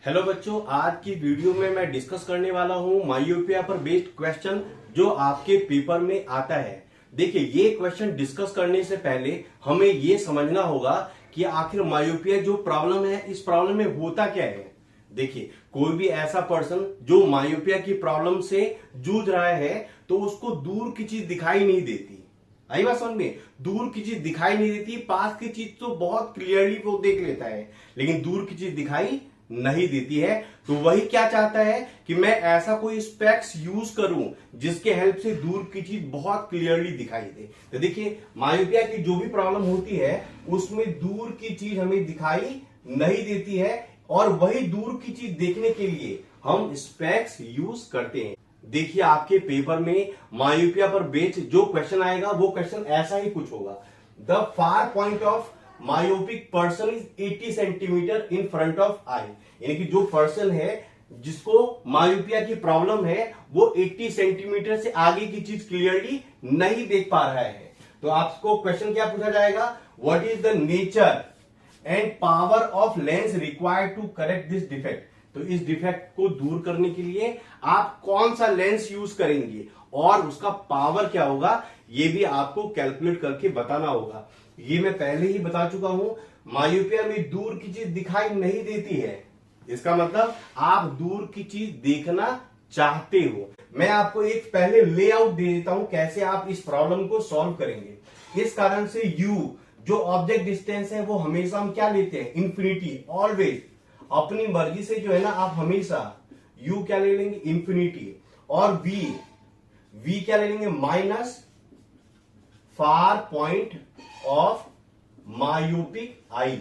Hello बच्चों, आज की वीडियो में मैं डिस्कस करने वाला हूं मायोपिया पर बेस्ड क्वेश्चन जो आपके पेपर में आता है। देखिए, ये क्वेश्चन डिस्कस करने से पहले हमें ये समझना होगा कि आखिर मायोपिया जो प्रॉब्लम है, इस प्रॉब्लम में होता क्या है। देखिए, कोई भी ऐसा पर्सन जो मायोपिया की प्रॉब्लम से जूझ रहा है तो उसको दूर की चीज दिखाई नहीं देती। आई बात समझ में? दूर की चीज दिखाई नहीं देती, पास की चीज तो बहुत क्लियरली वो देख लेता है, लेकिन दूर की चीज दिखाई नहीं देती है। तो वही क्या चाहता है कि मैं ऐसा कोई स्पेक्स यूज करूं जिसके हेल्प से दूर की चीज बहुत क्लियरली दिखाई दे। तो देखिए, मायोपिया की जो भी प्रॉब्लम होती है उसमें दूर की चीज हमें दिखाई नहीं देती है, और वही दूर की चीज देखने के लिए हम स्पेक्स यूज करते हैं। देखिए, आपके पेपर में मायोपिया पर बेस्ड जो क्वेश्चन आएगा वो क्वेश्चन ऐसा ही कुछ होगा। The far point of myopic person is 80 centimetre in front of eye. यानी कि जो पर्सन है जिसको मायोपिया की प्रॉब्लम है वो 80 सेंटीमीटर से आगे की चीज क्लियरली नहीं देख पा रहा है। तो आपको क्वेश्चन क्या पूछा जाएगा? What is the nature and power of lens required to correct this defect. तो इस डिफेक्ट को दूर करने के लिए आप कौन सा लेंस यूज करेंगे और उसका पावर क्या होगा, ये भी आपको कैलकुलेट करके बताना होगा। ये मैं पहले ही बता चुका हूं, मायोपिया में दूर की चीज दिखाई नहीं देती है, इसका मतलब आप दूर की चीज देखना चाहते हो। मैं आपको एक पहले लेआउट दे देता हूं कैसे आप इस प्रॉब्लम को सॉल्व करेंगे। इस कारण से u जो ऑब्जेक्ट डिस्टेंस है वो हमेशा हम क्या लेते हैं? Infinity, always. अपनी मर्जी से जो है ना, आप हमेशा u क्या ले लेंगे? इंफिनिटी। और v क्या ले लेंगे? Minus far point of myopic eye,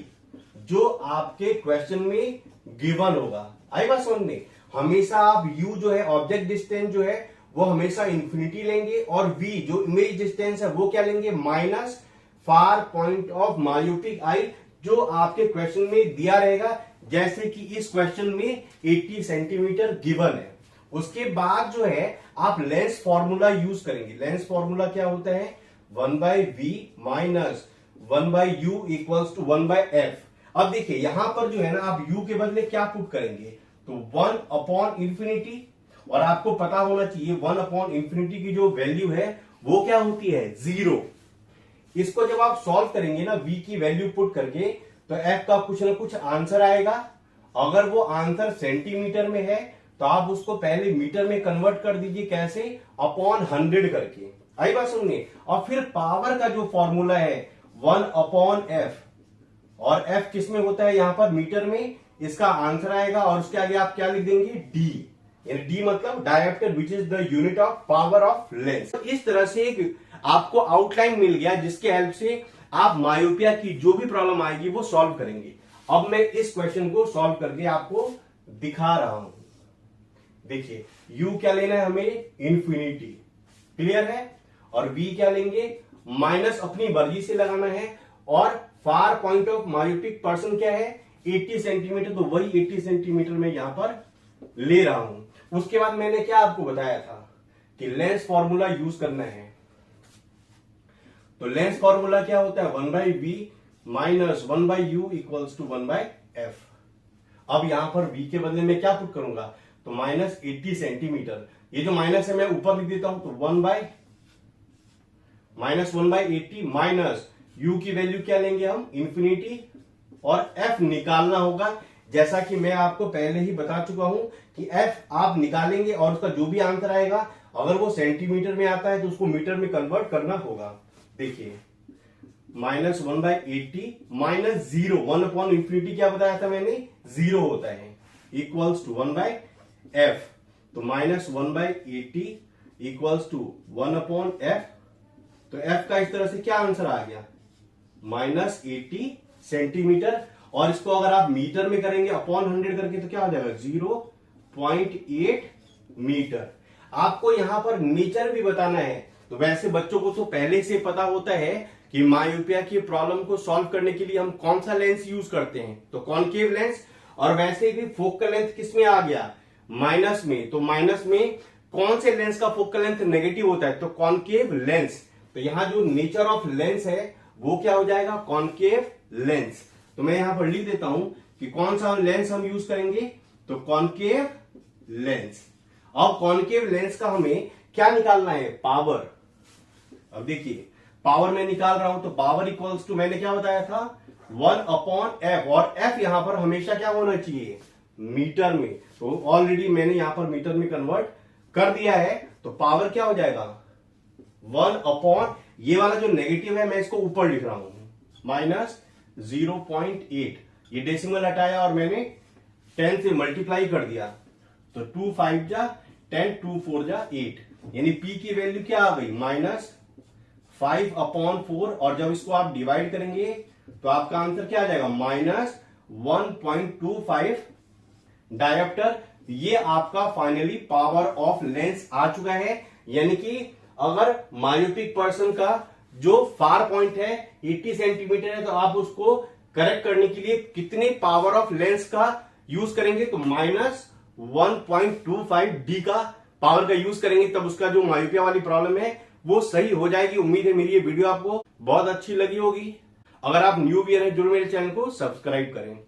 जो आपके क्वेश्चन में गिवन होगा। आई बात समझ में? हमेशा आप u जो है ऑब्जेक्ट डिस्टेंस जो है वो हमेशा इंफिनिटी लेंगे, और v जो इमेज डिस्टेंस है वो क्या लेंगे? Minus far point of myopic eye, जो आपके क्वेश्चन में दिया रहेगा। जैसे कि इस क्वेश्चन में 80 सेंटीमीटर गिवन है। उसके बाद जो है आप लेंस फॉर्मूला यूज करेंगे। लेंस फॉर्मूला क्या होता है? 1/v minus 1/u equals to 1/f। अब देखिए, यहां पर जो है ना, आप u के बदले क्या पुट करेंगे? तो 1/इंफिनिटी, और आपको पता होना चाहिए 1/इंफिनिटी की जो वैल्यू है वो क्या होती है? 0। इसको जब आप सॉल्व करेंगे ना v की वैल्यू पुट करके, तो f का कुछ ना कुछ आंसर आएगा। अगर वो आंसर सेंटीमीटर में है तो आप उसको पहले मीटर में कन्वर्ट कर दीजिए। कैसे? अपॉन 100 करके। आई बात सुनिए। और फिर पावर का जो फॉर्मूला है 1/f, और f किस में होता है? यहां पर मीटर में। इसका आंसर आएगा और उसके आगे आप क्या लिख देंगे? d। यानी d मतलब director which is the unit of power of lens. इस तरह से एक आपको आउटलाइन मिल गया जिसके हेल्प से आप मायोपिया की जो भी प्रॉब्लम आएगी वो सॉल्व करेंगे। अब मैं इस क्वेश्चन को सॉल्व करके आपको दिखा रहा हूं। देखिए, u क्या लेना है हमें? इंफिनिटी। क्लियर है? और v क्या लेंगे? माइनस अपनी मर्जी से लगाना है। और फार पॉइंट ऑफ मायोपिक पर्सन क्या है? 80 सेंटीमीटर। तो वही 80 सेंटीमीटर में यहां पर ले रहा हूं। उसके बाद मैंने क्या आपको बताया था कि लेंस फॉर्मूला यूज करना है। तो लेंस फॉर्मूला क्या होता है? 1/v minus 1/u equals to 1/f। अब यहां पर v के बदले में क्या पुट करूंगा? तो माइनस 80 सेंटीमीटर। ये जो माइनस है मैं ऊपर लिख देता हूं। तो 1/80 माइनस u की वैल्यू क्या लेंगे हम? इंफिनिटी। और f निकालना होगा, जैसा कि मैं आपको पहले ही बता चुका हूं कि f आप निकालेंगे और उसका जो भी आंसर आएगा, अगर वो सेंटीमीटर में आता है तो उसको मीटर में कन्वर्ट करना होगा। देखिए, माइनस 1/80 माइनस 0, 1/इंफिनिटी क्या बताया था मैंने? 0 होता है, इक्वल्स टू 1/f। तो माइनस 1/80 इक्वल्स टू 1/f। तो f का इस तरह से क्या आंसर आ गया? Minus 80 centimetre. और इसको अगर आप मीटर में करेंगे अपॉन 100 करके तो क्या हो जाएगा? 0.8 मीटर। आपको यहां पर नेचर भी बताना है। तो वैसे बच्चों को तो पहले से पता होता है कि मायोपिया की प्रॉब्लम को सॉल्व करने के लिए हम कौन सा लेंस यूज करते हैं, तो कॉनकेव लेंस। और वैसे भी फोकल लेंथ किस में आ गया? माइनस में। तो माइनस में कौन से लेंस का फोकल लेंथ नेगेटिव होता है? तो कॉनकेव लेंस। तो यहां जो नेचर ऑफ लेंस है वो क्या हो जाएगा? Concave lens. तो मैं यहां पर लिख देता हूं कि कौन सा लेंस हम यूज करेंगे? तो कॉनकेव लेंस। अब कॉनकेव लेंस का हमें क्या निकालना है, पावर। अब देखिए पावर में निकाल रहा हूं तो पावर इक्वल्स टू मैंने क्या बताया था 1/f, और f यहां पर हमेशा क्या होना चाहिए, मीटर में। तो ऑलरेडी मैंने यहां पर मीटर में कन्वर्ट कर दिया है, तो पावर क्या हो जाएगा 1/, ये वाला जो नेगेटिव है मैं इसको ऊपर लिख रहा हूं -0.8। ये डेसिमल हटाया और मैंने 10 से मल्टीप्लाई कर दिया, तो 2 5 जा 10, 2 4 जा 8, यानी p की वैल्यू क्या आ गई -5/4। और जब इसको आप डिवाइड करेंगे तो आपका आंसर क्या आ जाएगा -1.25 डायोप्टर। ये आपका फाइनली पावर ऑफ लेंस आ चुका है। यानी कि अगर मायोपिक पर्सन का जो फार पॉइंट है 80 सेंटीमीटर है, तो आप उसको करेक्ट करने के लिए कितने पावर ऑफ लेंस का यूज करेंगे, तो -1.25 डी का पावर का यूज करेंगे, तब उसका जो मायोपिया वाली प्रॉब्लम है वो सही हो जाएगी। उम्मीद है मेरी ये वीडियो आपको बहुत अच्छी लगी होगी। अगर आप न्यू व्यूअर हैं जरूर मेरे चैनल को सब्सक्राइब करें।